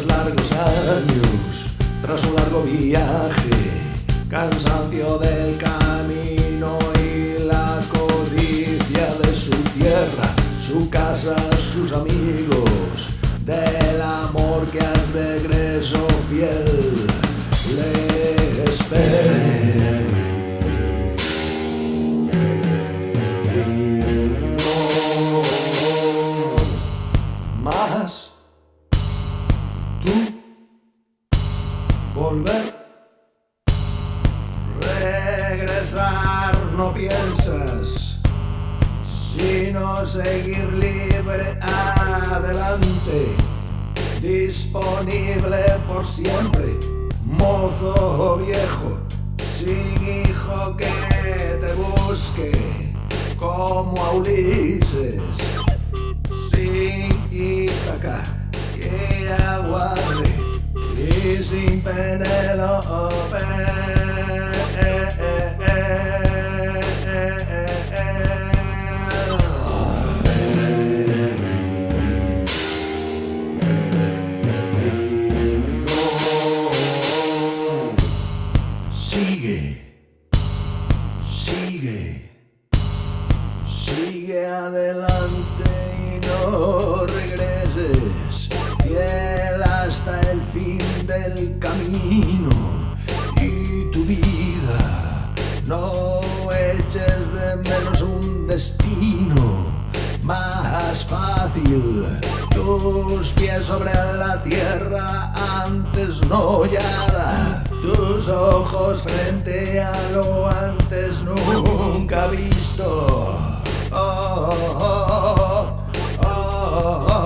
tras largos años, tras un largo viaje, cansancio del camino y la codicia de su tierra, su casa, sus amigos, del amor que al regreso fiel le espera. Más tú volver, regresar no piensas, sino seguir libre adelante, disponible por siempre, mozo o viejo, sin hijo que te busque como a Ulises, sin Ítaca que aguarde y sin Penélope. Sigue adelante y no regreses, fiel hasta el fin del camino y tu vida. No eches de menos un destino más fácil, tus pies sobre la tierra antes no hollada, tus ojos frente a lo antes nunca visto. Oh, oh, oh, oh, oh.